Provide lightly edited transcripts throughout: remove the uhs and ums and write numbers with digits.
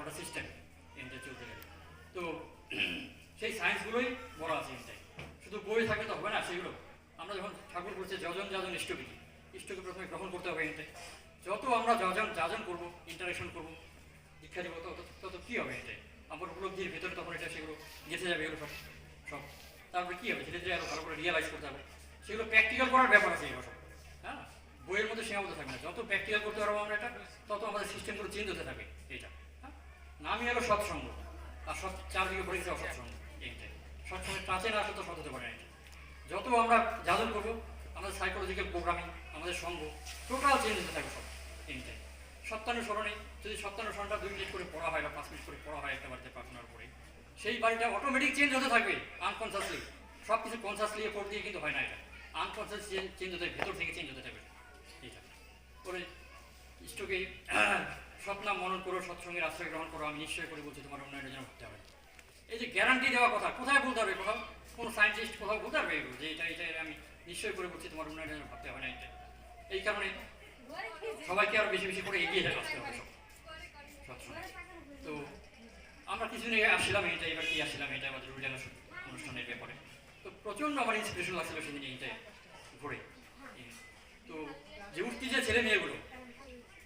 একটা সিস্টেম এনটাই চলতে গেলে। তো সেই সায়েন্সগুলোই বড় আছে এনটাই, শুধু বই থাকলে তো হবে না সেগুলো। আমরা যখন ঠাকুর বলছে যজন যাজন ইষ্টবিধি, ইষ্টকে প্রথমে গ্রহণ করতে হবে এনটাই। যত আমরা যাজন যাজন করবো, ইন্টারাকশন করবো, দীক্ষা দিব, তত তত কী হবে এটাই আমার উপলব্ধির ভেতরে, তখন এটা সেগুলো গেঁথে যাবে এগুলো সব সব। তারপরে কী হবে, ধীরে ধীরে আরও ভালো করে রিয়েলাইজ করতে হবে, সেগুলো প্র্যাকটিক্যাল করার ব্যাপার আছে এগুলো সব। হ্যাঁ, বইয়ের মধ্যে সীমাবদ্ধ থাকবে না, যত প্র্যাকটিক্যাল করতে পারবো আমরা এটা, তত আমাদের সিস্টেমগুলো চেঞ্জ হতে থাকবে এইটা। হ্যাঁ, নামই হলো সৎসঙ্গ, আর সৎ চারদিকে ভরে গেছে অসৎসঙ্গ। এইটাই সৎসঙ্গের কাছে না আসলে তো সৎ হতে পারে না এটা। যত আমরা যাজন করবো, আমাদের সাইকোলজিক্যাল প্রোগ্রামিং, আমাদের সঙ্গ টোটাল চেঞ্জ হতে থাকবে সব। এইটাই সত্যানুসরণে, যদি সত্যানুসরণটা 2 মিনিট করে পড়া হয় বা 5 মিনিট করে পড়া হয় একটা বাড়িতে প্রার্থনার পরে, সেই বাড়িটা অটোমেটিক চেঞ্জ হতে থাকবে আনকনসিয়াসলি। সব কিছু কনসিয়াসলি এফোর্ট দিয়ে কিন্তু হয় না এটা, আনকনসিয়াস চেঞ্জ হতে, ভেতর থেকে চেঞ্জ হতে থাকবে এইটা করে। ইষ্টকে সৎনাম মনন করো, সৎসঙ্গের আশ্রয় গ্রহণ করো, আমি নিশ্চয় করে বলছি তোমার উন্নয়নের জন্য ভাবতে হবে। এই যে গ্যারান্টি দেওয়া কথা, কোথায় বলতে হবে, কোথাও কোনো সায়েন্টিস্ট কোথাও বলতে পারবে এগুলো যে এটা এটা আমি নিশ্চয় করে বলছি তোমার উন্নয়নের জন্য ভাবতে হবে না এটা। এই কারণে সবাইকে আরো বেশি বেশি করে এগিয়ে আসতে হবে সব সৎসঙ্গে। তো আমরা কিছুদিন আগে আসছিলাম এটা, এবার কি আসছিলাম এটা আমাদের রুজান অনুষ্ঠানের ব্যাপারে। তো প্রচণ্ড আমার ইন্সপিরেশন লাগছিল সেদিন এইটাই ঘুরে। তো যে উঠতি যে ছেলে মেয়েগুলো,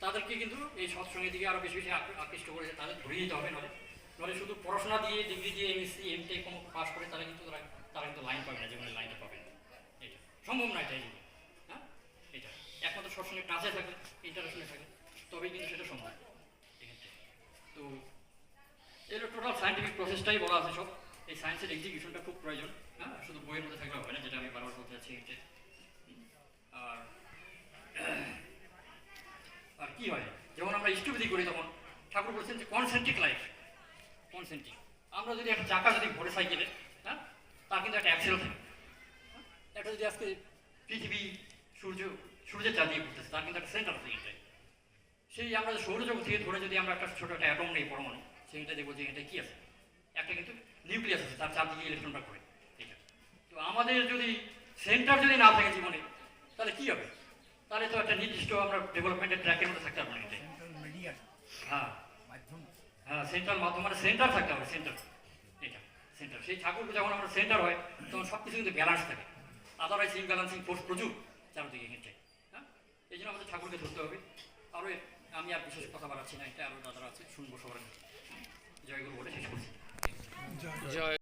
তাদেরকে কিন্তু এই সৎসঙ্গের দিকে আরও বেশি বেশি আকৃষ্ট করেছে, তাদের ধরিয়ে দিতে হবে। নলে শুধু পড়াশোনা দিয়ে, ডিগ্রি দিয়ে, এমএসসি এমটেক কোনো পাস করে তারা কিন্তু তারা কিন্তু লাইন পাবে না, জীবনের লাইনটা পাবে না। এটা সম্ভব না এটাই। হ্যাঁ, এটা একমাত্র সৎসঙ্গে কাজে থাকে, ইন্টারাকশনে থাকে, তবেই কিন্তু সেটা সম্ভব এক্ষেত্রে। তো এর টোটাল সায়েন্টিফিক প্রসেসটাই বলা আছে সব। এই সায়েন্সের এক্সিকিউশনটা খুব প্রয়োজন। হ্যাঁ, শুধু বইয়ের মধ্যে থাকলে হবে না, যেটা আমি বারবার বলতে চাচ্ছি এতে। আর আর কি হয়, যখন আমরা ইষ্টবিধি করি তখন ঠাকুর বলছেন যে কনসেন্ট্রিক লাইফ, কনসেন্ট্রিক। আমরা যদি একটা চাকা যদি ঘোরে সাইকেলে, হ্যাঁ, তার কিন্তু একটা অ্যাক্সেল থাকে। একটা যদি আজকে পৃথিবী সূর্যের চাঁদিয়ে ঘুরতেছে, তার কিন্তু একটা সেন্টার থাকে এটাই। সেই আমরা সৌরজগৎ থেকে ধরে যদি আমরা একটা ছোটো একটা অ্যাটম নেই, পরমাণু, সেইটা দেখবো যে এটা কী আছে, একটা কিন্তু নিউক্লিয়াস আছে, তার চারদিকে ইলেকট্রনটা করে এটা। তো আমাদের যদি সেন্টার যদি না থাকে জীবনে, তাহলে কী হবে? তাহলে তো একটা নির্দিষ্ট আমরা ডেভেলপমেন্টের ট্র্যাকের মধ্যে থাকতে পারবো না এটাই। হ্যাঁ হ্যাঁ, সেন্ট্রাল মাধ্যম মানে সেন্টার থাকতে হবে, সেন্টার। এটা সেন্টার, সেই ঠাকুরকে যখন আমরা সেন্টার হয় তখন সব কিছু কিন্তু ব্যালান্স থাকে। আদারওয়াইজ ইমব্যালেন্সিং ফোর্স প্রচুর চারদিকে ক্ষেত্রে। হ্যাঁ, এই জন্য আমাদের ঠাকুরকে ধরতে হবে। আরও আমি আর বিশেষ কথা বাড়াচ্ছি না, এটা আরও দাদারা আছে, শুনবো সবার। জয়গুরু বলে শেষ করছি। জয়।